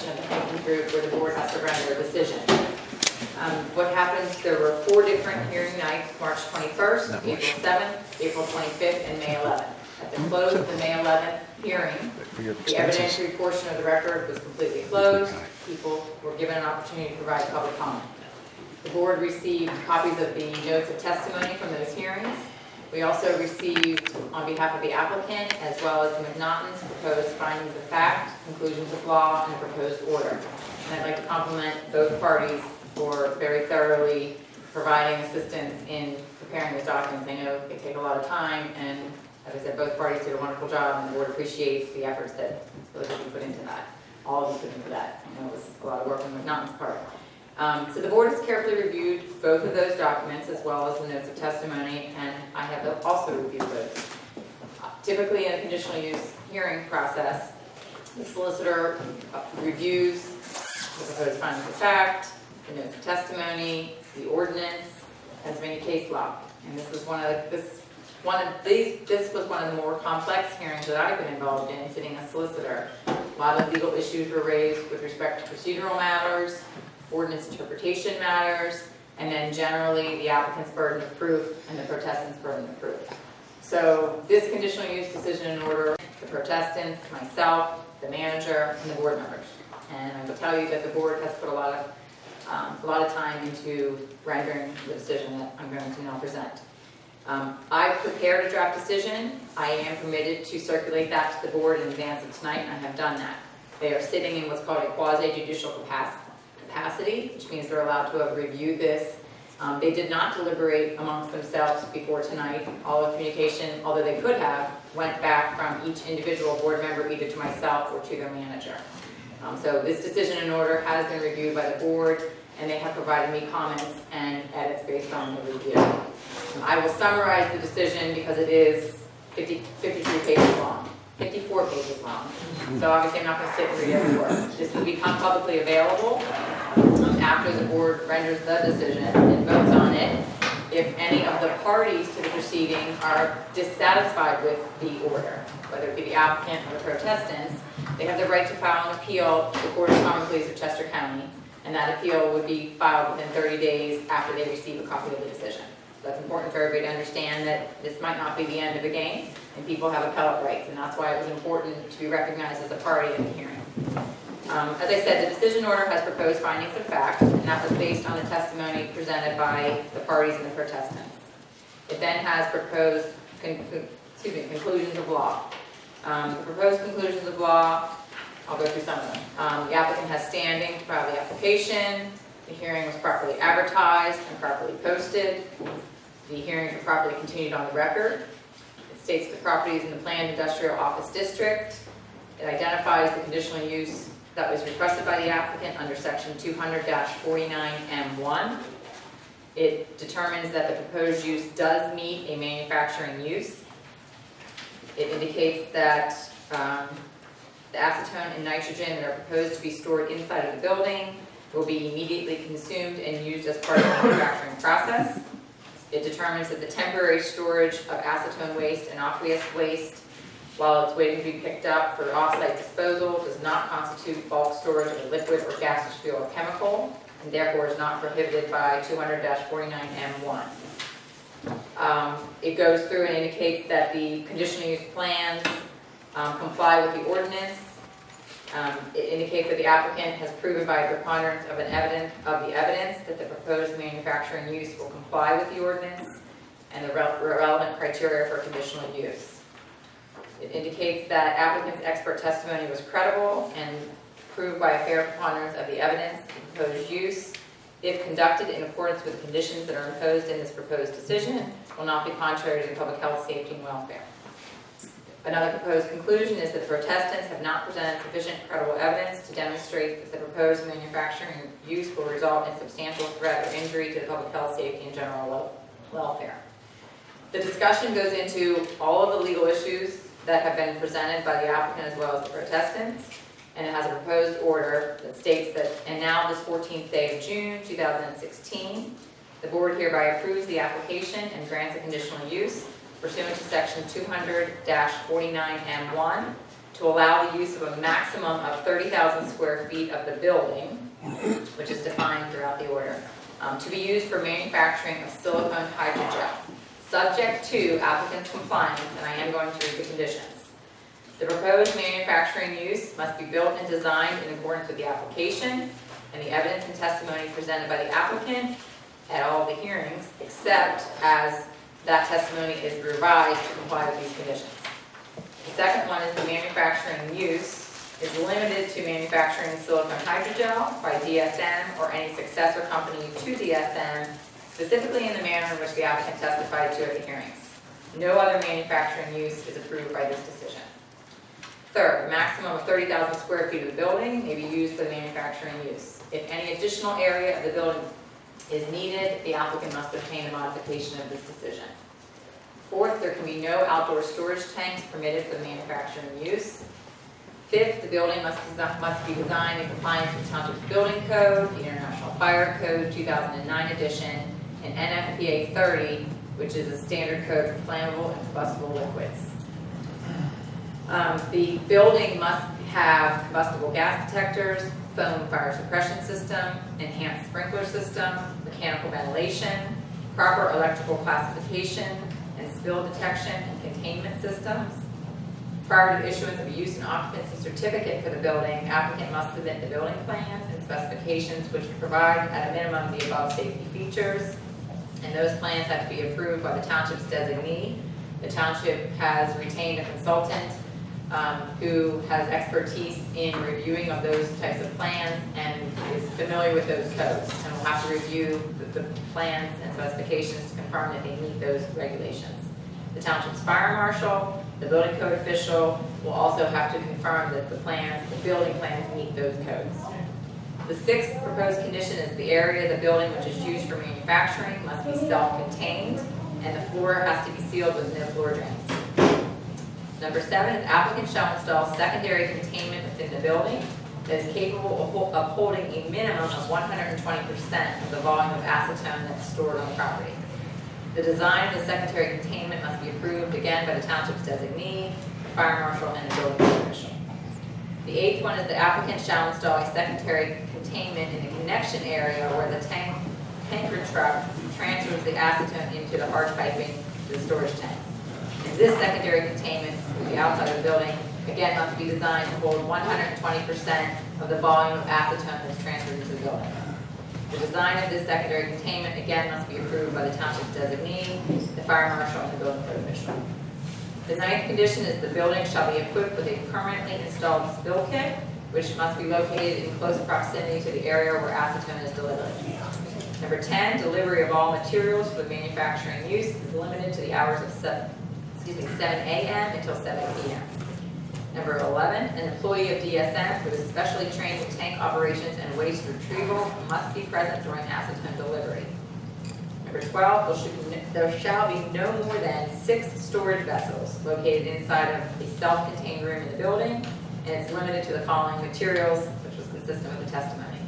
completion of the thinking through where the board has to render a decision. What happens, there were 4 different hearing nights, March 21st, April 7th, April 25th, and May 11th. At the close of the May 11th hearing, the evidentiary portion of the record was completely closed. People were given an opportunity to provide public comment. The board received copies of the notes of testimony from those hearings. We also received, on behalf of the applicant, as well as the McNaughton's, proposed findings of fact, conclusions of law, and a proposed order. And I'd like to compliment both parties for very thoroughly providing assistance in preparing those documents. I know they take a lot of time, and as I said, both parties did a wonderful job, and the board appreciates the efforts that both of you put into that. All of you put into that. I know it was a lot of work on McNaughton's part. So the board has carefully reviewed both of those documents as well as the notes of testimony, and I have also reviewed those. Typically in a conditional use hearing process, the solicitor reviews the proposed findings of fact, the notes of testimony, the ordinance, Pennsylvania case law. And this was one of the more complex hearings that I've been involved in, sitting as solicitor. A lot of legal issues were raised with respect to procedural matters, ordinance interpretation matters, and then generally the applicant's burden of proof and the protestant's burden of proof. So this conditional use decision in order, the protestants, myself, the manager, and the board members. And I will tell you that the board has put a lot of time into rendering the decision that I'm going to now present. I've prepared a draft decision. I am permitted to circulate that to the board in advance of tonight, and I have done that. They are sitting in what's called a quasi-judicial capacity, which means they're allowed to have reviewed this. They did not deliberate amongst themselves before tonight. All of communication, although they could have, went back from each individual board member either to myself or to their manager. So this decision in order has been reviewed by the board, and they have provided me comments and edits based on the review. I will summarize the decision because it is 53 pages long, 54 pages long. So obviously I'm not going to sit and read every word. This will become publicly available after the board renders the decision and votes on it. If any of the parties to the proceeding are dissatisfied with the order, whether it be the applicant or the protestants, they have the right to file an appeal to the Court of Common Pleas of Chester County, and that appeal would be filed within 30 days after they receive a copy of the decision. So that's important for everybody to understand that this might not be the end of the game, and people have appellate rights, and that's why it was important to be recognized as a party in the hearing. As I said, the decision order has proposed findings of fact, and that was based on the testimony presented by the parties and the protestants. It then has proposed conclusions of law. The proposed conclusions of law, I'll go through some of them. The applicant has standing to file the application. The hearing was properly advertised and properly posted. The hearings were properly continued on the record. It states the property is in the planned industrial office district. It identifies the conditional use that was requested by the applicant under section 200-49M1. It determines that the proposed use does meet a manufacturing use. It indicates that the acetone and nitrogen that are proposed to be stored inside of the building will be immediately consumed and used as part of the manufacturing process. It determines that the temporary storage of acetone waste and aqueous waste while it's waiting to be picked up for off-site disposal does not constitute bulk storage of a liquid or gaseous fuel or chemical, and therefore is not prohibited by 200-49M1. It goes through and indicates that the conditional use plans comply with the ordinance. It indicates that the applicant has proven by a preponderance of the evidence that the proposed manufacturing use will comply with the ordinance and the relevant criteria for conditional use. It indicates that applicant's expert testimony was credible and proved by a fair preponderance of the evidence the proposed use, if conducted in accordance with the conditions that are imposed in this proposed decision, will not be contrary to the public health, safety, and welfare. Another proposed conclusion is that the protestants have not presented sufficient credible evidence to demonstrate that the proposed manufacturing use will result in substantial threat or injury to the public health, safety, and general welfare. The discussion goes into all of the legal issues that have been presented by the applicant as well as the protestants, and it has a proposed order that states that, and now this 14th day of June 2016, the board hereby approves the application and grants a conditional use pursuant to section 200-49M1 to to allow the use of a maximum of 30,000 square feet of the building, which is defined throughout the order, to be used for manufacturing of silicone hydrogel, subject to applicant's compliance, and I am going to read the conditions. The proposed manufacturing use must be built and designed in accordance with the application and the evidence and testimony presented by the applicant at all the hearings, except as that testimony is revised to comply with these conditions. The second one is the manufacturing use is limited to manufacturing silicone hydrogel by DSM or any successor company to DSM, specifically in the manner in which the applicant testified to at the hearings. No other manufacturing use is approved by this decision. Third, a maximum of 30,000 square feet of the building may be used for the manufacturing use. If any additional area of the building is needed, the applicant must obtain a modification of this decision. Fourth, there can be no outdoor storage tanks permitted for the manufacturing use. Fifth, the building must be designed in compliance with Township Building Code, the International Fire Code 2009 edition, and NFPA 30, which is a standard code for flammable and combustible liquids. The building must have combustible gas detectors, foam fire suppression system, enhanced sprinkler system, mechanical ventilation, proper electrical classification, and spill detection and containment systems. Prior to the issuance of a use and occupancy certificate for the building, applicant must submit the building plans and specifications which provide at a minimum the above safety features, and those plans have to be approved by the township's designee. The township has retained a consultant who has expertise in reviewing of those types of plans and is familiar with those codes, and will have to review the plans and specifications to confirm that they meet those regulations. The township's fire marshal, the building code official will also have to confirm that the building plans meet those codes. The sixth proposed condition is the area of the building which is used for manufacturing must be self-contained, and the floor has to be sealed with no floor drains. Number 7 is applicant shall install secondary containment within the building that is capable of holding a minimum of 120% of the volume of acetone that's stored on the property. The design of the secondary containment must be approved again by the township's designee, the fire marshal, and the building code official. The 8th one is the applicant shall install a secondary containment in the connection area where the tanker truck transfers the acetone into the hard piping to the storage tanks. And this secondary containment will be outside of the building, again, must be designed to hold 120% of the volume of acetone that's transferred into the building. The design of this secondary containment, again, must be approved by the township's designee, the fire marshal, and the building code official. The 9th condition is the building shall be equipped with a permanently installed spill kit, which must be located in close proximity to the area where acetone is delivered. Number 10, delivery of all materials for manufacturing use is limited to the hours of 7 a.m. until 7 p.m. Number 11, an employee of DSM who is specially trained in tank operations and waste retrieval must be present during acetone delivery. Number 12, there shall be no more than 6 storage vessels located inside of a self-contained room in the building, and it's limited to the following materials, which was consistent with the testimony.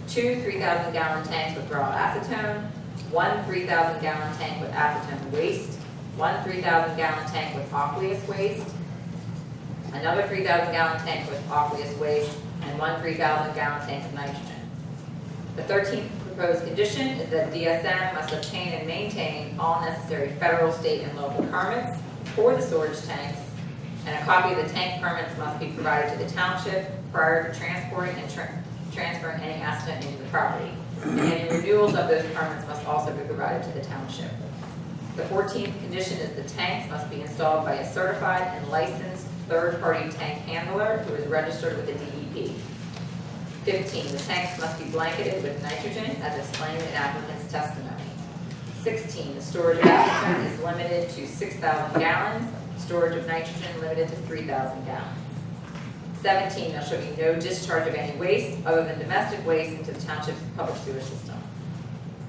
2 3,000-gallon tanks with raw acetone, 1 3,000-gallon tank with acetone waste, 1 3,000-gallon tank with aqueous waste, another 3,000-gallon tank with aqueous waste, and 1 3,000-gallon tank of nitrogen. The 13th proposed condition is that DSM must obtain and maintain all necessary federal, state, and local permits for the storage tanks, and a copy of the tank permits must be provided to the township prior to transporting and transferring any acetone into the property. And any renewals of those permits must also be provided to the township. The 14th condition is the tanks must be installed by a certified and licensed third-party tank handler who is registered with the DEP. 15, the tanks must be blanketed with nitrogen as explained in applicant's testimony. 16, the storage of acetone is limited to 6,000 gallons, storage of nitrogen limited to 3,000 gallons. 17, there shall be no discharge of any waste other than domestic waste into the township's public sewer system.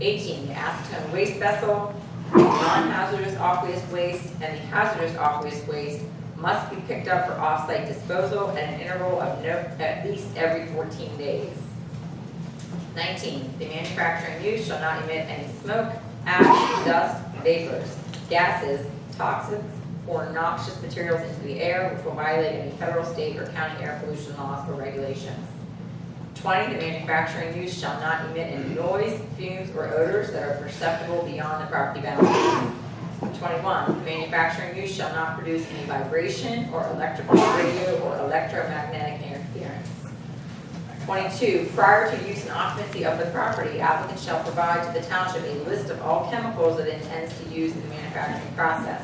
18, the acetone waste vessel, non-hazardous aqueous waste, and the hazardous aqueous waste must be picked up for off-site disposal at an interval of at least every 14 days. 19, the manufacturing use shall not emit any smoke, ash, dust, vapors, gases, toxins, pour noxious materials into the air, which will violate any federal, state, or county air pollution laws or regulations. 20, the manufacturing use shall not emit any noise, fumes, or odors that are perceptible beyond the property boundaries. 21, the manufacturing use shall not produce any vibration or electrical, radio, or electromagnetic interference. 22, prior to use and occupancy of the property, applicant shall provide to the township a list of all chemicals that it intends to use in the manufacturing process,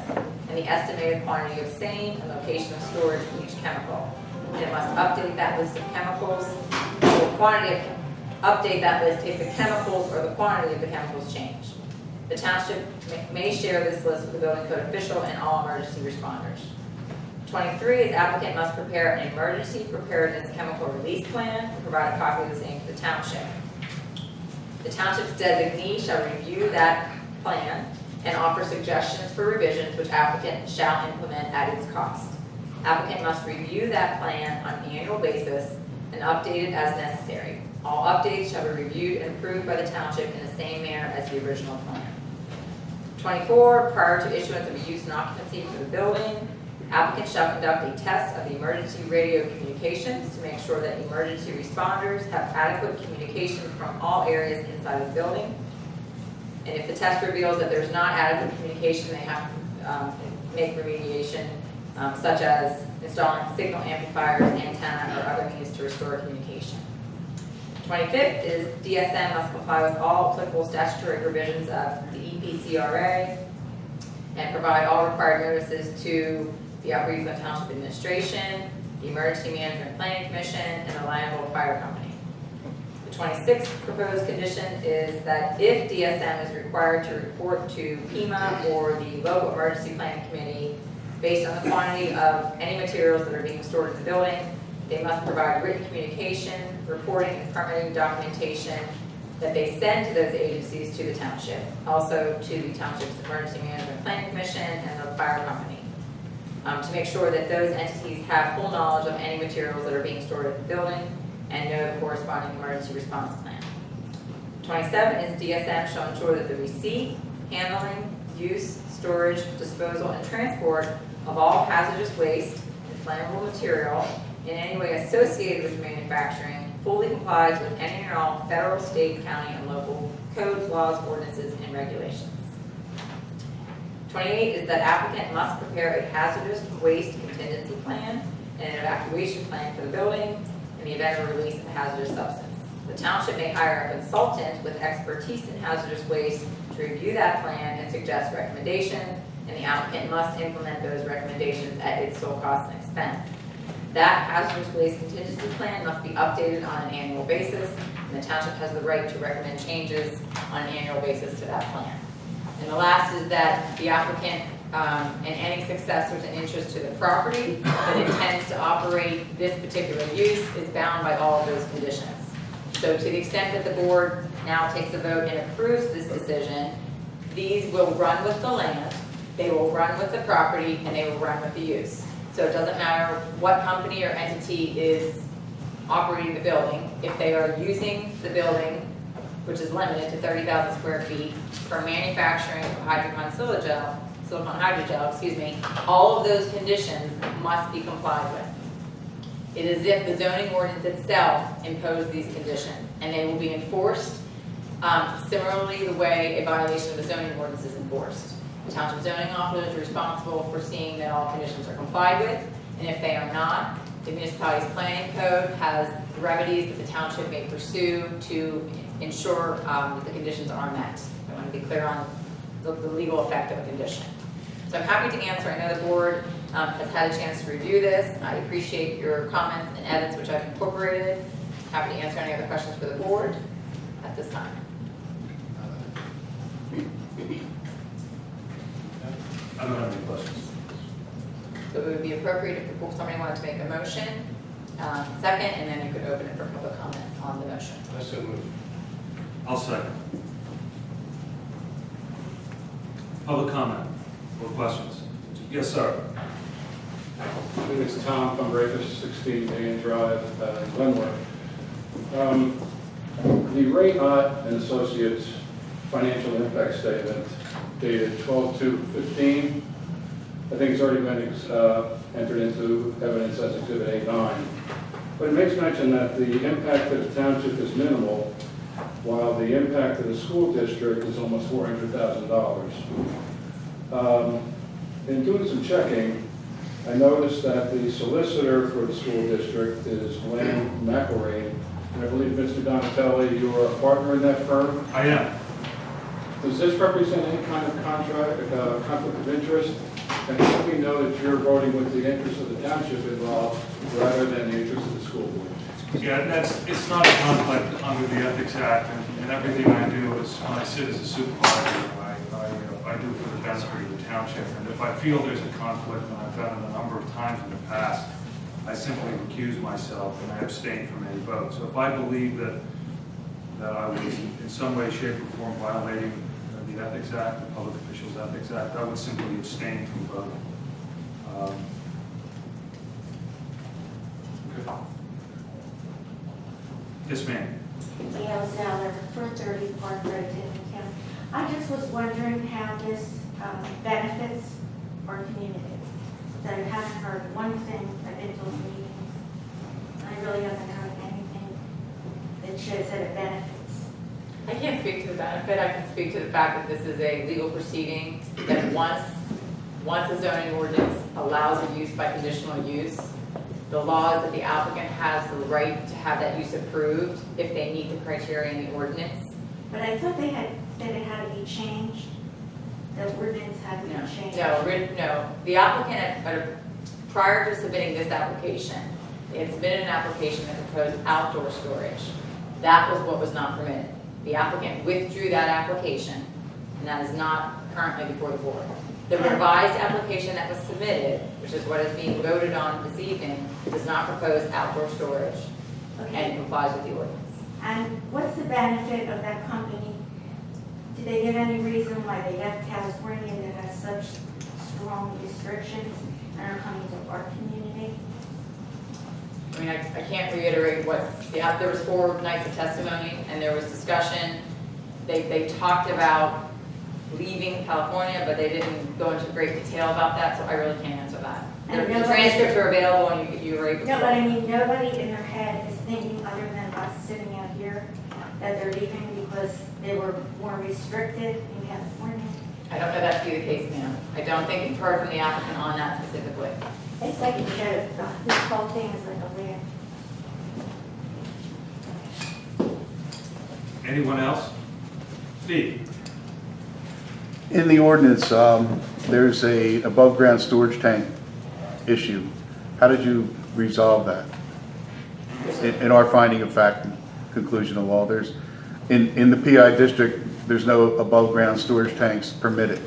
and the estimated quantity of same and location of storage for each chemical. And it must update that list of chemicals, or update that list if the chemicals or the quantity of the chemicals change. The township may share this list with the building code official and all emergency responders. 23 is applicant must prepare an emergency preparedness chemical release plan and provide a copy of the same to the township. The township's designee shall review that plan and offer suggestions for revisions which applicant shall implement at its cost. Applicant must review that plan on an annual basis and update it as necessary. All updates shall be reviewed and approved by the township in the same manner as the original plan. 24, prior to issuance of a use and occupancy for the building, applicant shall conduct a test of the emergency radio communications to make sure that emergency responders have adequate communication from all areas inside of the building. And if the test reveals that there's not adequate communication, they have to make remediation, such as installing signal amplifiers, antenna, or other means to restore communication. 25th is DSM must comply with all applicable statutory provisions of the EPCRA and provide all required notices to the Upper Uwchlan Township Administration, the Emergency Management Planning Commission, and the Lionel Fire Company. The 26th proposed condition is that if DSM is required to report to PEMA or the local emergency planning committee based on the quantity of any materials that are being stored in the building, they must provide written communication, reporting, and permitting documentation that they send to those agencies to the township, also to the township's Emergency Management Planning Commission and the fire company, to make sure that those entities have full knowledge of any materials that are being stored at the building and know the corresponding emergency response plan. 27 is DSM shall ensure that the receipt, handling, use, storage, disposal, and transport of all hazardous waste and flammable material in any way associated with manufacturing fully complies with any and all federal, state, county, and local codes, laws, ordinances, and regulations. 28 is that applicant must prepare a hazardous waste contingency plan and an evacuation plan for the building in the event of release of a hazardous substance. The township may hire a consultant with expertise in hazardous waste to review that plan and suggest recommendations, and the applicant must implement those recommendations at its sole cost and expense. That hazardous waste contingency plan must be updated on an annual basis, and the township has the right to recommend changes on an annual basis to that plan. And the last is that the applicant and any successors in interest to the property that intends to operate this particular use is bound by all of those conditions. So to the extent that the board now takes a vote and approves this decision, these will run with the land, they will run with the property, and they will run with the use. So it doesn't matter what company or entity is operating the building. If they are using the building, which is limited to 30,000 square feet, for manufacturing of silicone hydrogel, all of those conditions must be complied with. It is if the zoning ordinance itself imposed these conditions, and they will be enforced similarly the way a violation of the zoning ordinance is enforced. The township zoning officer is responsible for seeing that all conditions are complied with, and if they are not, the municipality's planning code has remedies that the township may pursue to ensure that the conditions are met. I want to be clear on the legal effect of a condition. So I'm happy to answer. I know the board has had a chance to review this. I appreciate your comments and edits, which I've incorporated. Happy to answer any other questions for the board at this time. I don't have any questions. So it would be appropriate if somebody wanted to make a motion, second, and then you could open it for public comment on the motion. I so move. I'll second. Public comment or questions? Yes, sir. My name is Tom Fundraker, 16 Dan Drive, Glenwood. The Ray Ott and Associates financial impact statement dated 12/2/15 I think it's already been entered into evidence as Exhibit A9. But it makes mention that the impact to the township is minimal, while the impact to the school district is almost $400,000. In doing some checking, I noticed that the solicitor for the school district is Lane McElrain, and I believe, Mr. Donatelli, you are a partner in that firm. I am. Does this represent any kind of conflict of interest? And how do we know that you're voting with the interest of the township involved rather than the interest of the school board? Yeah, it's not a conflict under the Ethics Act, and everything I do is, when I sit as a supervisor, I do for the benefit of the township. And if I feel there's a conflict, and I've done it a number of times in the past, I simply recuse myself and I abstain from any vote. So if I believe that I was in some way, shape, or form violating the Ethics Act, the Public Officials Ethics Act, I would simply abstain from voting. Okay. Yes, ma'am. Gail Zeller, 430 Park Road, Denton County. I just was wondering how this benefits our community. So I haven't heard one thing. I've been to meetings. I really haven't heard anything that shows that it benefits. I can't speak to the benefit, I can speak to the fact that this is a legal proceeding, that once a zoning ordinance allows a use by conditional use, the law is that the applicant has the right to have that use approved if they meet the criteria in the ordinance. But I thought they had said it had to be changed. The ordinance had to be changed. No, the applicant, prior to submitting this application, they had submitted an application that proposed outdoor storage. That was what was not permitted. The applicant withdrew that application, and that is not currently before the board. The revised application that was submitted, which is what is being voted on this evening, does not propose outdoor storage and complies with the ordinance. And what's the benefit of that company? Did they give any reason why they left California that has such strong restrictions and are coming to our community? I mean, I can't reiterate what, there was 4 nights of testimony and there was discussion. They talked about leaving California, but they didn't go into great detail about that, so I really can't answer that. The transcripts are available and you were able to. No, but I mean, nobody in their head is thinking, other than us sitting out here, that they're leaving because they were more restricted in California. I don't know that to be the case, ma'am. I don't think you've heard from the applicant on that specifically. It's like a joke. This whole thing is like a laugh. Anyone else? Steve? In the ordinance, there's a above-ground storage tank issue. How did you resolve that? In our finding of fact and conclusion of law, there's, in the PI district, there's no above-ground storage tanks permitted.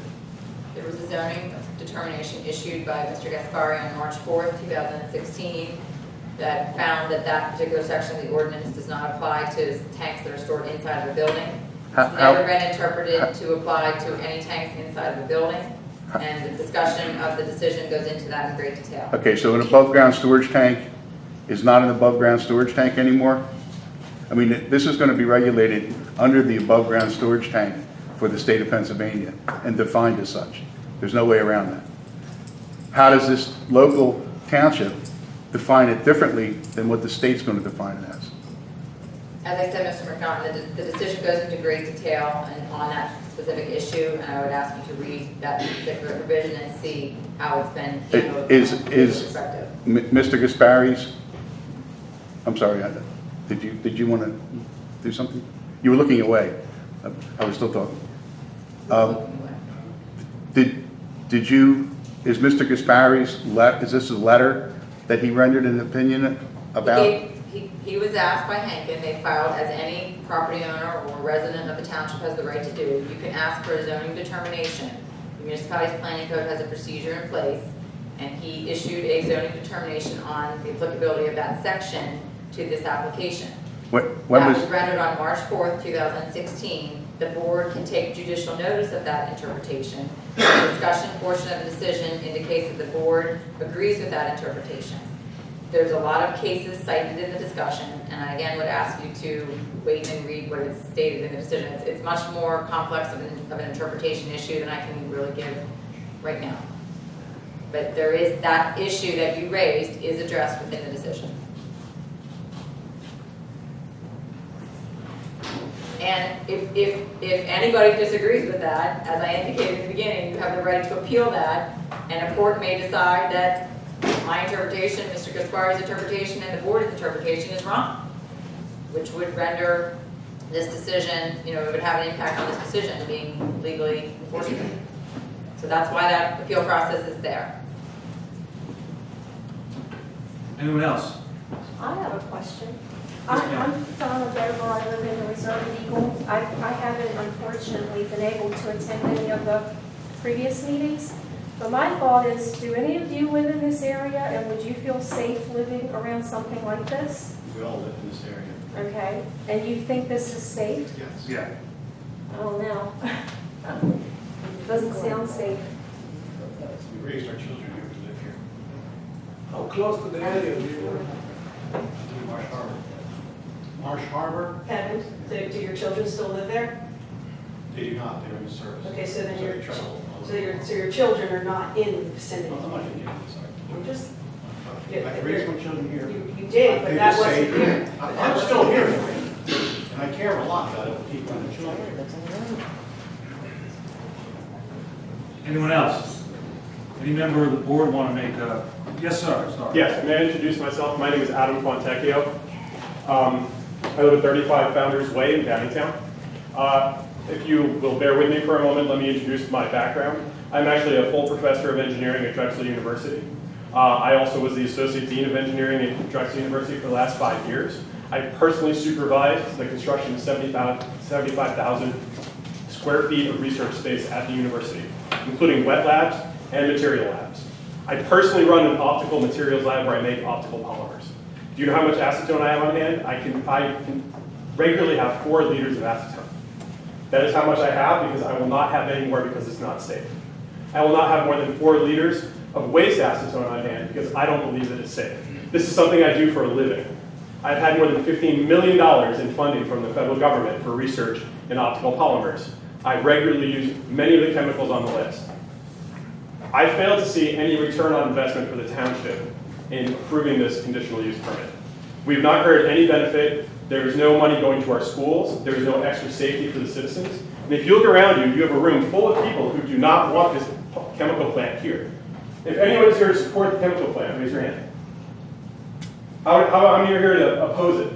There was a zoning determination issued by Mr. Gaspari on March 4th, 2016 that found that that particular section of the ordinance does not apply to tanks that are stored inside of a building. It's never been interpreted to apply to any tanks inside of a building, and the discussion of the decision goes into that in great detail. Okay, so an above-ground storage tank is not an above-ground storage tank anymore? I mean, this is going to be regulated under the above-ground storage tank for the state of Pennsylvania and defined as such. There's no way around that. How does this local township define it differently than what the state's going to define it as? As I said, Mr. McNaughton, the decision goes into great detail and on that specific issue, and I would ask you to read that particular provision and see how it's been handled Is from a legal perspective. Mr. Gaspari's, I'm sorry, did you want to do something? You were looking away. I was still talking. Did you, is Mr. Gaspari's, is this a letter that he rendered an opinion about? He was asked by Hankin, they filed, as any property owner or resident of the township has the right to do, you can ask for a zoning determination. The municipality's planning code has a procedure in place, and he issued a zoning determination on the applicability of that section to this application. That was rendered on March 4th, 2016. The board can take judicial notice of that interpretation. The discussion portion of the decision indicates that the board agrees with that interpretation. There's a lot of cases cited in the discussion, and I again would ask you to wait and read what is stated in the decision. It's much more complex of an interpretation issue than I can really give right now. But there is, that issue that you raised is addressed within the decision. And if anybody disagrees with that, as I indicated in the beginning, you have the right to appeal that, and a court may decide that my interpretation, Mr. Gaspari's interpretation, and the board's interpretation is wrong, which would render this decision, you know, it would have an impact on this decision being legally enforceable. So that's why that appeal process is there. Anyone else? I have a question. Yes, ma'am. I'm Donna Dover, I live in the Reserve of Eagle. I haven't unfortunately been able to attend any of the previous meetings, but my thought is, do any of you live in this area, and would you feel safe living around something like this? We all live in this area. Okay, and you think this is safe? Yes. Yeah. Oh, no. Doesn't sound safe. We raised our children here, we live here. How close to the area do you live? Marsh Harbor. Marsh Harbor, Kevin, do your children still live there? they do not, they're in the service. Okay, so then they your, travel. so your children are not in the vicinity? I'm not gonna get into this. I'm just, I raised my children here. you did, but They that just say- wasn't here. I'm still here, and I care a lot about the people and the children. Anyone else? Any member of the board want to make a, yes, sir, sorry. Yes, may I introduce myself? My name is Adam Fontecchio. I live at 35 Founders Way in Downingtown. If you will bear with me for a moment, let me introduce my background. I'm actually a full professor of engineering at Drexel University. I also was the Associate Dean of Engineering at Drexel University for the last 5 years. I personally supervised the construction of 75,000 square feet of research space at the university, including wet labs and material labs. I personally run an optical materials lab where I make optical polymers. Do you know how much acetone I have on hand? I can regularly have 4 liters of acetone. That is how much I have, because I will not have any more because it's not safe. I will not have more than 4 liters of waste acetone on hand because I don't believe that it's safe. This is something I do for a living. I've had more than $15 million in funding from the federal government for research in optical polymers. I regularly use many of the chemicals on the list. I failed to see any return on investment for the township in approving this conditional use permit. We've not heard any benefit. There is no money going to our schools. There is no extra safety for the citizens. And if you look around you, you have a room full of people who do not want this chemical plant here. If anyone is here to support the chemical plant, raise your hand. How many are here to oppose it?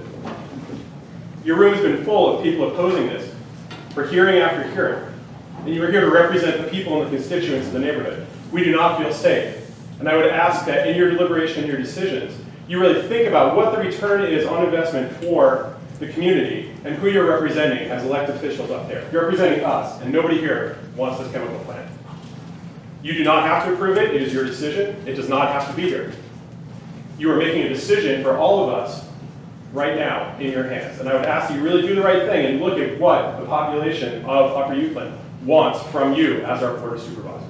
Your room has been full of people opposing this for hearing after hearing. And you are here to represent the people and the constituents of the neighborhood. We do not feel safe. And I would ask that in your deliberation and your decisions, you really think about what the return is on investment for the community and who you're representing as elected officials up there. You're representing us, and nobody here wants this chemical plant. You do not have to approve it. It is your decision. It does not have to be here. You are making a decision for all of us right now in your hands. And I would ask you really do the right thing and look at what the population of Upper Uwchlan wants from you as our Board of Supervisors.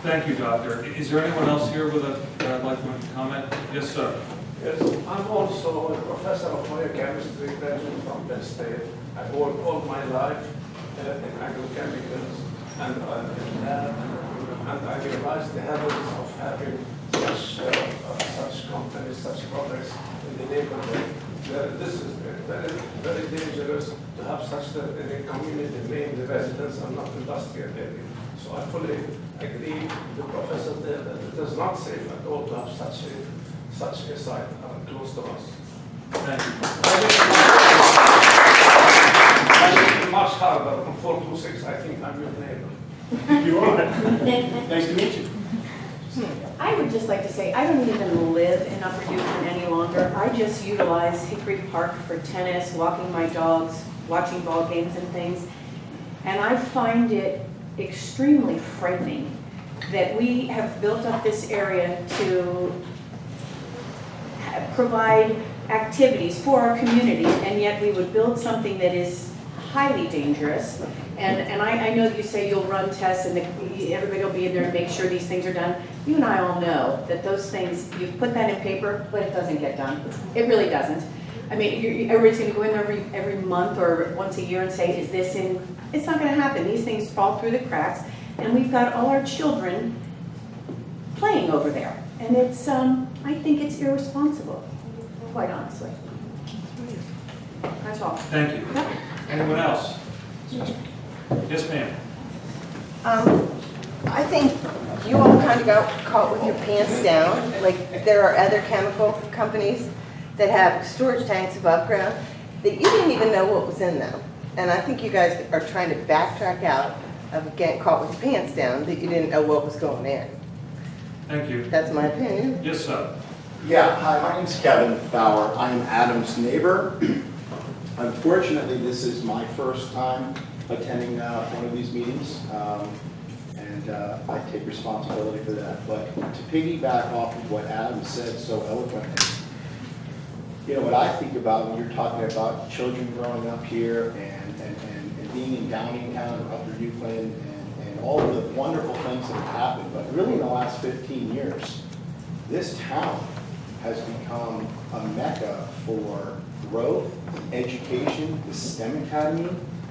Thank you, Doctor. Is there anyone else here with that would like to make a comment? Yes, sir. Yes, I'm also a professor of biochemistry, graduate from Penn State. I worked all my life in agrochemicals, and I realized the hazards of having such companies, such products in the neighborhood. This is very, very dangerous to have such in a community, mainly residents and not industrial area. So I fully agree with the professor there that it is not safe at all to have such a site close to us. Thank you. I live in Marsh Harbor on 426. I think I'm your neighbor. You are. Nice to meet you. I would just like to say, I don't even live in Upper Uwchlan any longer. I just utilize Hickory Park for tennis, walking my dogs, watching ball games and things. And I find it extremely frightening that we have built up this area to provide activities for our community, and yet we would build something that is highly dangerous. And I know you say you'll run tests and everybody will be in there and make sure these things are done. You and I all know that those things, you put that in paper, but it doesn't get done. It really doesn't. I mean, everybody's gonna go in there every month or once a year and say, is this in? It's not gonna happen. These things fall through the cracks, and we've got all our children playing over there. And it's, I think it's irresponsible, quite honestly. That's all. Thank you. Anyone else? Yes, ma'am. I think you all kind of got caught with your pants down. Like, there are other chemical companies that have storage tanks above ground that you didn't even know what was in them. And I think you guys are trying to backtrack out of getting caught with your pants down that you didn't know what was going in. Thank you. That's my opinion. Yes, sir. Yeah, hi, my name's Kevin Bauer. I am Adam's neighbor. Unfortunately, this is my first time attending one of these meetings, and I take responsibility for that. But to piggyback off of what Adam said so eloquently, you know, what I think about when you're talking about children growing up here and being in Downingtown or Upper Uwchlan and all of the wonderful things that have happened, but really in the last 15 years, this town has become a mecca for growth, education, the STEM Academy,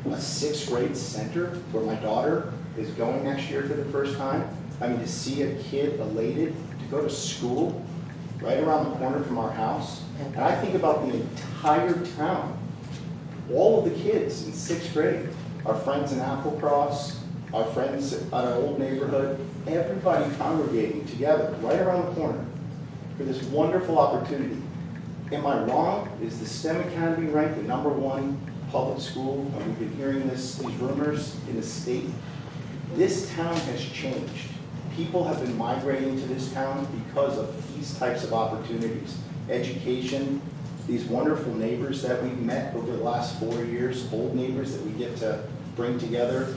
a 6th grade center where my daughter is going next year for the first time. I mean, to see a kid elated to go to school right around the corner from our house. And I think about the entire town. All of the kids in 6th grade, our friends in Applecross, our friends at our old neighborhood, everybody congregating together right around the corner for this wonderful opportunity. Am I wrong? Is the STEM Academy ranked the #1 public school? And we've been hearing these rumors in the state. This town has changed. People have been migrating to this town because of these types of opportunities. Education, these wonderful neighbors that we've met over the last 4 years, old neighbors that we get to bring together.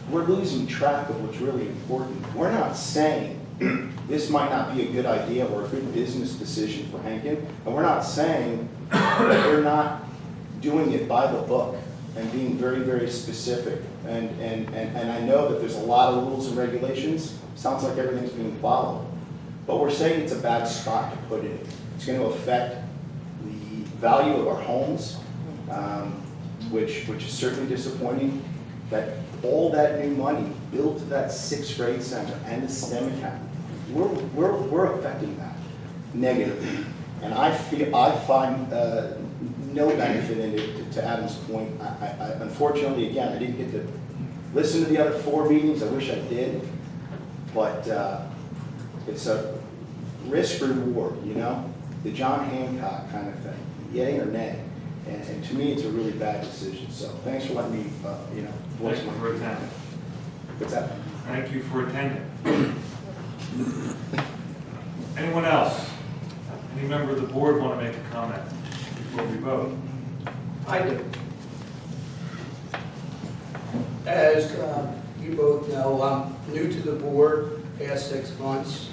We're losing track of what's really important. We're not saying this might not be a good idea or a good business decision for Hankin, and we're not saying that we're not doing it by the book and being very, very specific. And I know that there's a lot of rules and regulations. Sounds like everything's being followed. But we're saying it's a bad spot to put it in. It's going to affect the value of our homes, which is certainly disappointing. That all that new money built to that 6th grade center and the STEM Academy, we're affecting that negatively. And I find no benefit in it, to Adam's point. I unfortunately, again, I didn't get to listen to the other 4 meetings. I wish I did. But it's a risk reward, you know? The John Hancock kind of thing, yay or nay. And to me, it's a really bad decision. So thanks for letting me, voice Thank you my for attending. What's that? Thank you for attending. Anyone else? Any member of the board want to make a comment before we vote? I do. As you both know, I'm new to the board, past 6 months.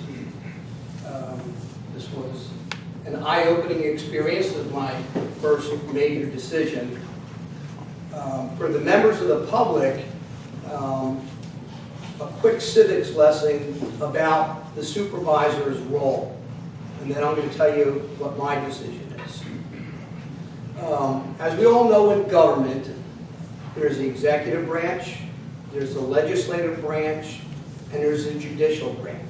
This was an eye-opening experience. This was my first major decision. For the members of the public, a quick civics lesson about the supervisor's role. And then I'm going to tell you what my decision is. As we all know in government, there's the executive branch, there's the legislative branch, and there's the judicial branch.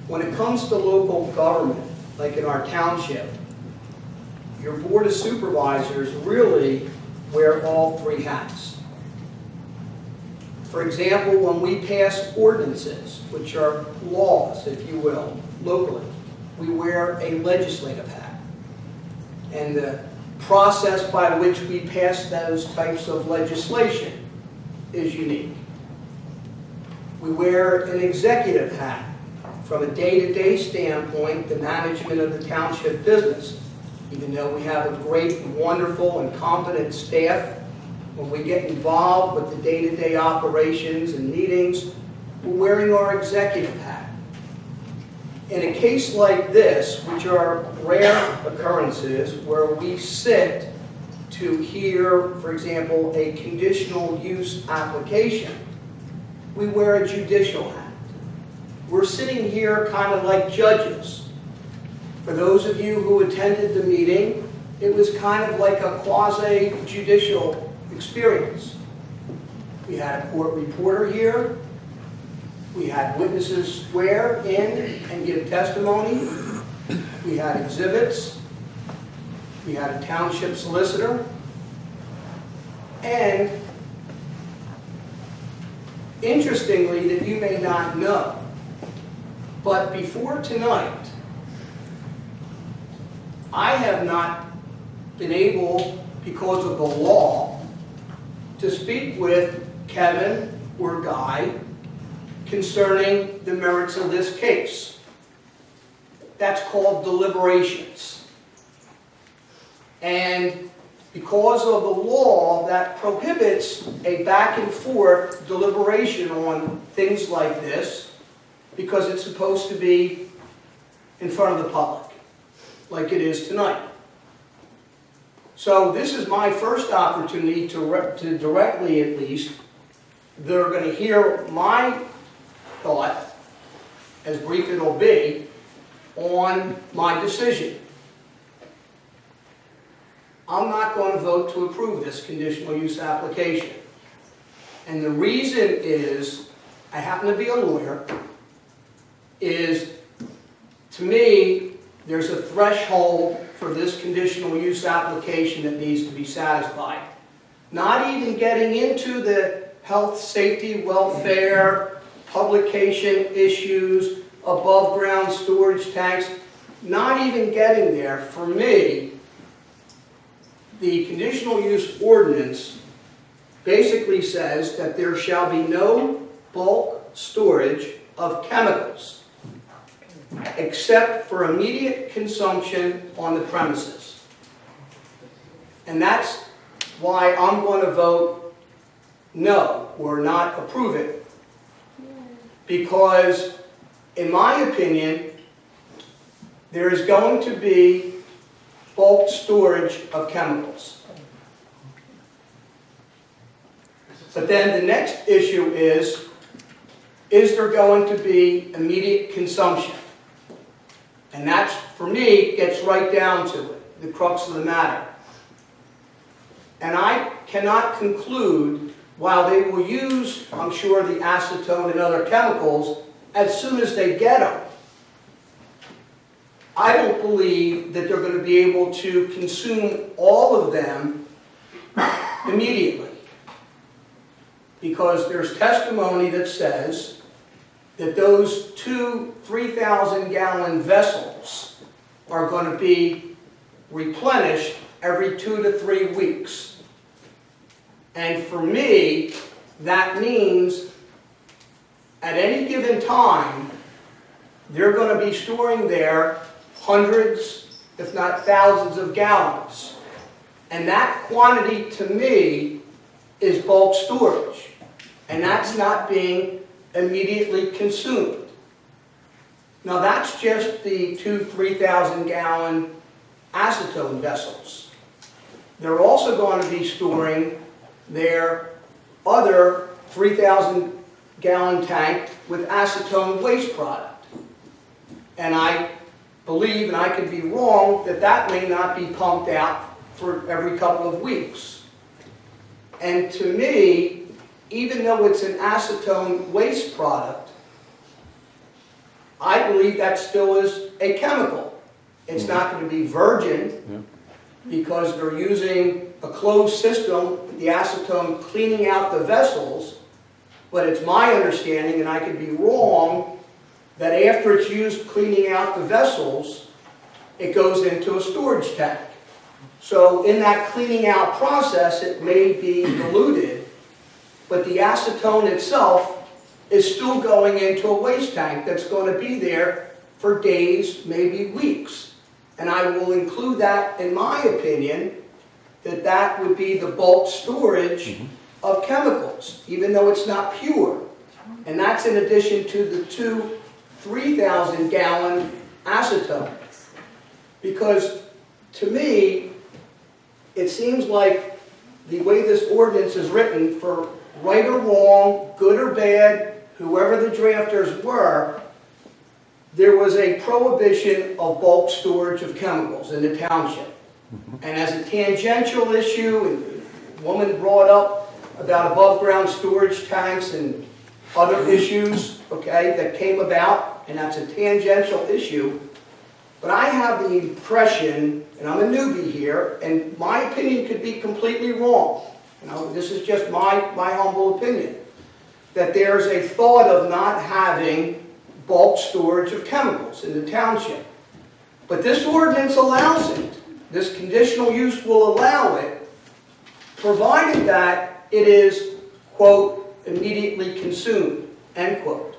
When it comes to local government, like in our township, your board of supervisors really wear all 3 hats. For example, when we pass ordinances, which are laws, if you will, locally, we wear a legislative hat. And the process by which we pass those types of legislation is unique. We wear an executive hat. From a day-to-day standpoint, the management of the township business. Even though we have a great, wonderful, and competent staff, when we get involved with the day-to-day operations and meetings, we're wearing our executive hat. In a case like this, which are rare occurrences, where we sit to hear, for example, a conditional use application, we wear a judicial hat. We're sitting here kind of like judges. For those of you who attended the meeting, it was kind of like a quasi-judicial experience. We had a court reporter here. We had witnesses swear in and give testimony. We had exhibits. We had a township solicitor. And interestingly, that you may not know, but before tonight, I have not been able, because of the law, to speak with Kevin or Guy concerning the merits of this case. That's called deliberations. And because of the law that prohibits a back and forth deliberation on things like this, because it's supposed to be in front of the public, like it is tonight. So this is my first opportunity to directly, at least, they're going to hear my thought, as brief it'll be, on my decision. I'm not going to vote to approve this conditional use application. And the reason is, I happen to be a lawyer, is, to me, there's a threshold for this conditional use application that needs to be satisfied. Not even getting into the health, safety, welfare, publication issues, above ground storage tanks, not even getting there. For me, the conditional use ordinance basically says that there shall be no bulk storage of chemicals except for immediate consumption on the premises. And that's why I'm going to vote no, or not approve it, because in my opinion, there is going to be bulk storage of chemicals. But then the next issue is there going to be immediate consumption? And that's, for me, gets right down to it, the crux of the matter. And I cannot conclude, while they will use, I'm sure, the acetone and other chemicals as soon as they get them, I don't believe that they're going to be able to consume all of them immediately. Because there's testimony that says that those 2 3,000-gallon vessels are going to be replenished every 2 to 3 weeks. And for me, that means at any given time, they're going to be storing there hundreds, if not thousands of gallons. And that quantity, to me, is bulk storage. And that's not being immediately consumed. Now that's just the 2 3,000-gallon acetone vessels. They're also going to be storing their other 3,000-gallon tank with acetone waste product. And I believe, and I could be wrong, that that may not be pumped out for every couple of weeks. And to me, even though it's an acetone waste product, I believe that still is a chemical. It's not going to be virgin because they're using a closed system, the acetone cleaning out the vessels, but it's my understanding, and I could be wrong, that after it's used cleaning out the vessels, it goes into a storage tank. So in that cleaning out process, it may be diluted, but the acetone itself is still going into a waste tank that's going to be there for days, maybe weeks. And I will include that, in my opinion, that that would be the bulk storage of chemicals, even though it's not pure. And that's in addition to the 2 3,000-gallon acetone. Because to me, it seems like the way this ordinance is written, for right or wrong, good or bad, whoever the drafters were, there was a prohibition of bulk storage of chemicals in the township. And as a tangential issue, and the woman brought up about above-ground storage tanks and other issues, okay, that came about, and that's a tangential issue. But I have the impression, and I'm a newbie here, and my opinion could be completely wrong. You know, this is just my humble opinion, that there's a thought of not having bulk storage of chemicals in the township. But this ordinance allows it. This conditional use will allow it, provided that it is, quote, immediately consumed, end quote.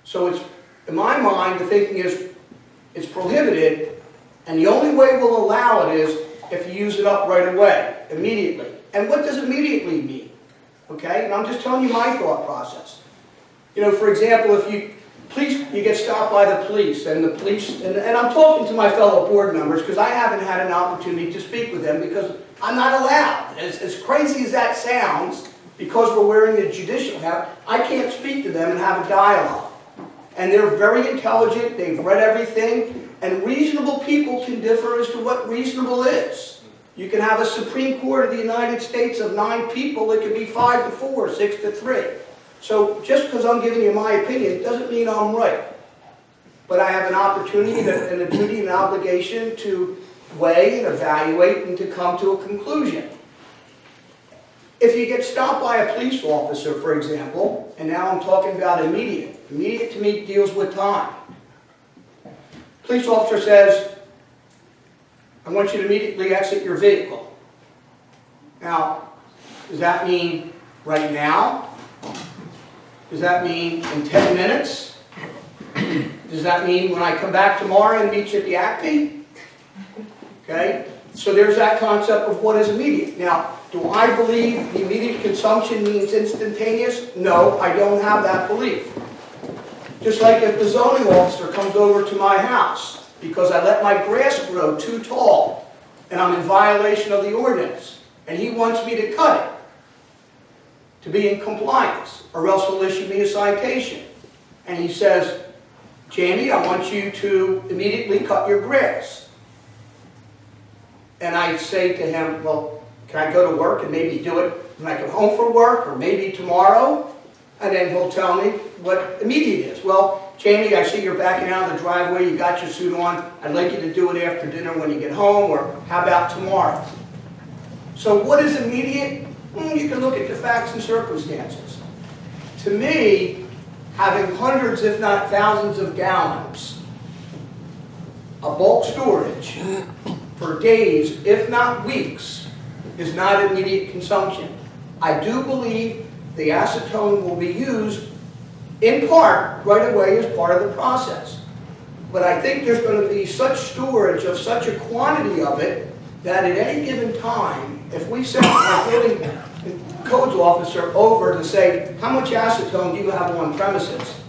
So it's, in my mind, the thinking is it's prohibited, and the only way we'll allow it is if you use it up right away, immediately. And what does immediately mean? Okay, and I'm just telling you my thought process. You know, for example, if you get stopped by the police, and the police, and I'm talking to my fellow board members because I haven't had an opportunity to speak with them because I'm not allowed. As crazy as that sounds, because we're wearing the judicial hat, I can't speak to them and have a dialogue. And they're very intelligent, they've read everything, and reasonable people can differ as to what reasonable is. You can have a Supreme Court of the United States of 9 people, it could be 5-4, 6-3. So just because I'm giving you my opinion doesn't mean I'm right. But I have an opportunity and a duty and an obligation to weigh and evaluate and to come to a conclusion. If you get stopped by a police officer, for example, and now I'm talking about immediate. Immediate to me deals with time. Police officer says, I want you to immediately exit your vehicle. Now, does that mean right now? Does that mean in 10 minutes? Does that mean when I come back tomorrow and meet you at the Acme? Okay, so there's that concept of what is immediate. Now, do I believe the immediate consumption means instantaneous? No, I don't have that belief. Just like if the zoning officer comes over to my house because I let my grass grow too tall and I'm in violation of the ordinance and he wants me to cut it to be in compliance or else he'll issue me a citation. And he says, Jamie, I want you to immediately cut your grass. And I say to him, well, can I go to work and maybe do it when I come home from work or maybe tomorrow? And then he'll tell me what immediate is. Well, Jamie, I see you're backing out of the driveway, you got your suit on, I'd like you to do it after dinner when you get home, or how about tomorrow? So what is immediate? You can look at the facts and circumstances. To me, having hundreds, if not thousands of gallons of bulk storage for days, if not weeks, is not immediate consumption. I do believe the acetone will be used in part right away as part of the process. But I think there's going to be such storage of such a quantity of it that at any given time, if we send our building codes officer over to say, how much acetone do you have on premises?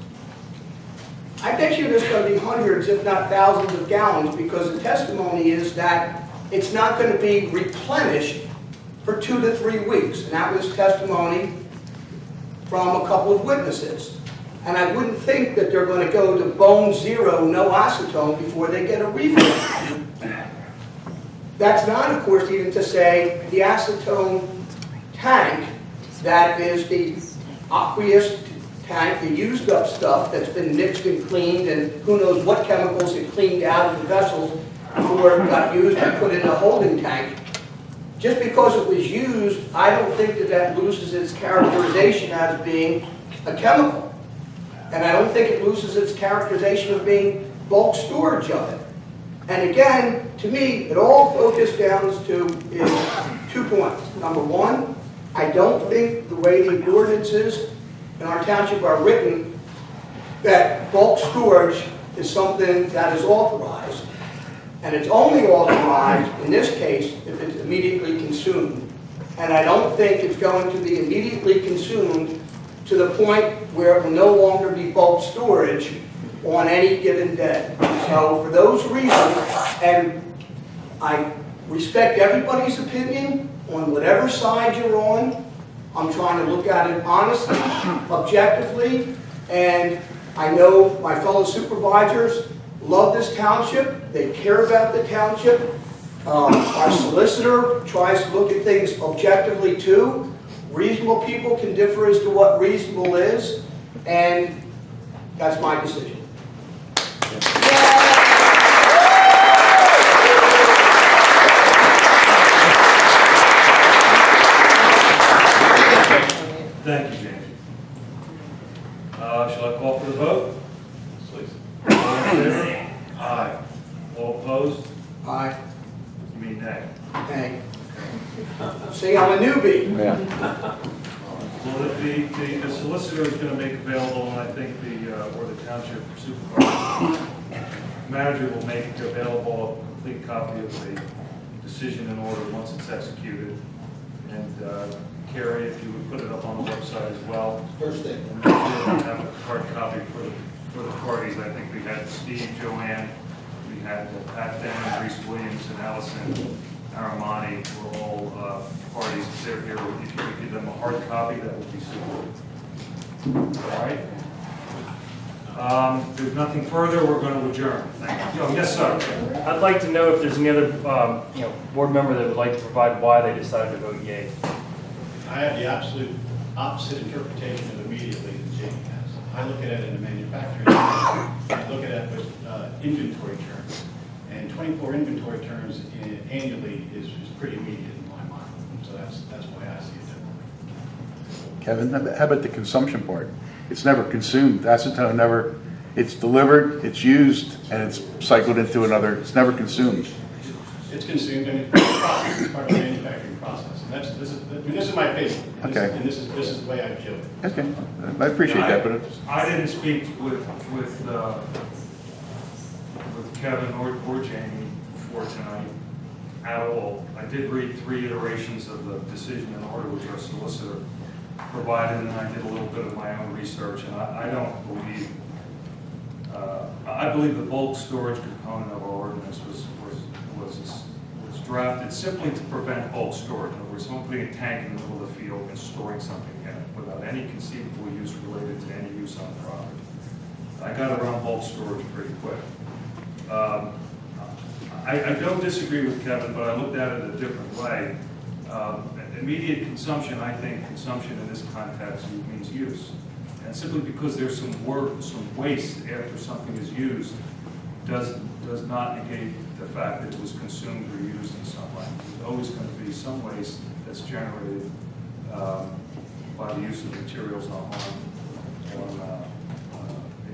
I bet you there's going to be hundreds, if not thousands of gallons because the testimony is that it's not going to be replenished for 2 to 3 weeks. And that was testimony from a couple of witnesses. And I wouldn't think that they're going to go to bone zero, no acetone, before they get a refill. That's not, of course, even to say the acetone tank, that is the aqueous tank, the used up stuff that's been mixed and cleaned, and who knows what chemicals it cleaned out of the vessels before it got used and put in a holding tank. Just because it was used, I don't think that that loses its characterization as being a chemical. And I don't think it loses its characterization of being bulk storage of it. And again, to me, it all focused down to is 2 points. Number one, I don't think the way the ordinances in our township are written, that bulk storage is something that is authorized. And it's only authorized, in this case, if it's immediately consumed. And I don't think it's going to be immediately consumed to the point where it will no longer be bulk storage on any given day. So for those reasons, and I respect everybody's opinion on whatever side you're on, I'm trying to look at it honestly, objectively, and I know my fellow supervisors love this township, they care about the township. Our solicitor tries to look at things objectively too. Reasonable people can differ as to what reasonable is, and that's my decision. Thank you, Jamie. Shall I call for the vote? Please. All in favor? Aye. All opposed? Aye. You mean nay? Thank. See, I'm a newbie. Well, the solicitor is going to make available, and I think or the township supervisor, manager will make available a complete copy of the decision in order once it's executed. And Carrie, if you would put it up on the website as well. First thing. And make sure we have a hard copy for the parties. I think we had Steve, Joanne, we had Pat Dan, Reese Williams, and Allison Aramani were all parties. They're here. If you could give them a hard copy, that would be super. All right. If there's nothing further, we're going to adjourn. Thank you. Oh, yes, sir. I'd like to know if there's any other, board member that would like to provide why they decided to vote yay. I have the absolute opposite interpretation of immediately that Jamie has. I look at it in the manufacturing, I look at it with inventory turns. And 24 inventory turns annually is pretty immediate in my mind. So that's why I see it. Kevin, how about the consumption part? It's never consumed. Acetone never, it's delivered, it's used, and it's cycled into another, it's never consumed. It's consumed and it's part of the manufacturing process. And this is my opinion. Okay. And this is the way I view it. Okay. I appreciate that, but I didn't speak with Kevin or Jamie before tonight at all. I did read 3 iterations of the decision in order which our solicitor provided, and I did a little bit of my own research, and I don't believe, I believe the bulk storage component of our ordinance was drafted simply to prevent bulk storage. In other words, someone putting a tank in the middle of the field and storing something in it without any conceivable use related to any use on the property. I got around bulk storage pretty quick. I don't disagree with Kevin, but I looked at it a different way. Immediate consumption, I think consumption in this context means use. And simply because there's some waste after something is used does not negate the fact that it was consumed or used in some way. There's always going to be some waste that's generated by the use of materials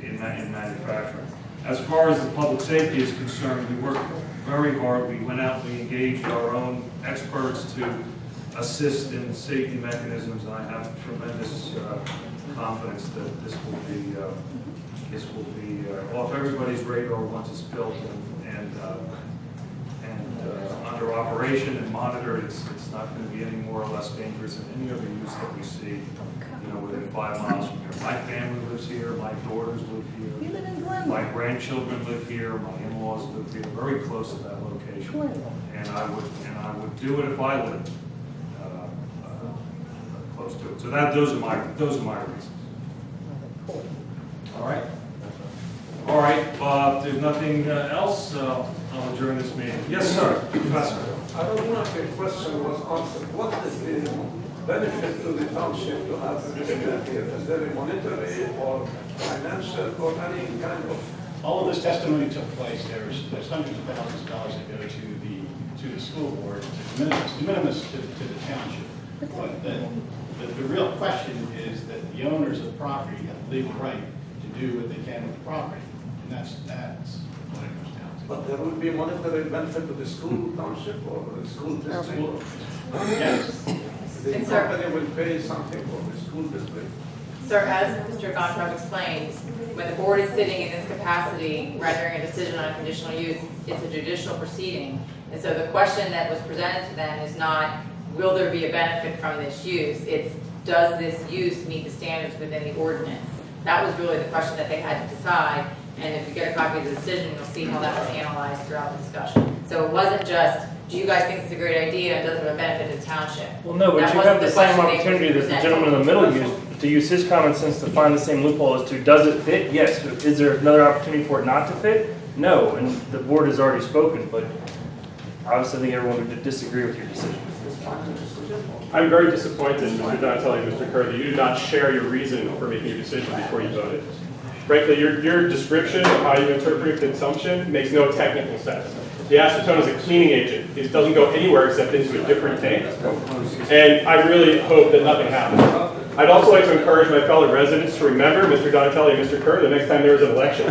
in manufacturing. As far as the public safety is concerned, we worked very hard. We went out, we engaged our own experts to assist in safety mechanisms, and I have tremendous confidence that this will be off everybody's radar once it's built and under operation and monitored. It's not going to be any more or less dangerous than any other use that we see, within 5 miles from here. My family lives here, my daughters live here. You live in Glenwood. My grandchildren live here, my in-laws live here, very close to that location. And I would do it if I lived close to it. So those are my reasons. All right. All right. If there's nothing else, I'll adjourn this meeting. Yes, sir, Professor. I don't know if your question was answered. What is the benefit to the township to have a resident here? Is there a monetary or financial or any kind of? All of this testimony took place. There's hundreds of thousands of dollars that go to the school board, to de minimis to the township. But the real question is that the owners of the property have the legal right to do what they can with the property, and that's what it comes down to. But there will be a monetary benefit to the school township or the school district? Yes. The And sir- company will pay something for the school district? Sir, as Mr. Gontrop explained, when the board is sitting in this capacity, rendering a decision on conditional use, it's a judicial proceeding. And so the question that was presented to them is not, will there be a benefit from this use? It's, does this use meet the standards within the ordinance? That was really the question that they had to decide. And if you get a copy of the decision, you'll see how that was analyzed throughout the discussion. So it wasn't just, do you guys think it's a great idea and does it have a benefit to the township? Well, no, but That you wasn't have the the same question they opportunity that the presented. gentleman in the middle used to to use his common sense to find the same loophole as to, does it fit? Yes. But is there another opportunity for it not to fit? No. And the board has already spoken, but obviously I think everyone would disagree with your decision. I'm very disappointed, Mr. Donatelli and Mr. Kerr, that you did not share your reason for making your decision before you voted. Frankly, your description of how you interpret consumption makes no technical sense. The acetone is a cleaning agent. It doesn't go anywhere except into a different tank. And I really hope that nothing happens. I'd also like to encourage my fellow residents to remember Mr. Donatelli and Mr. Kerr the next time there is an election.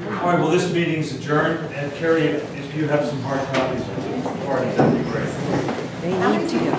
All right, well, this meeting's adjourned, and Carrie, if you have some hard copies for the party, that'd be great. They need to go.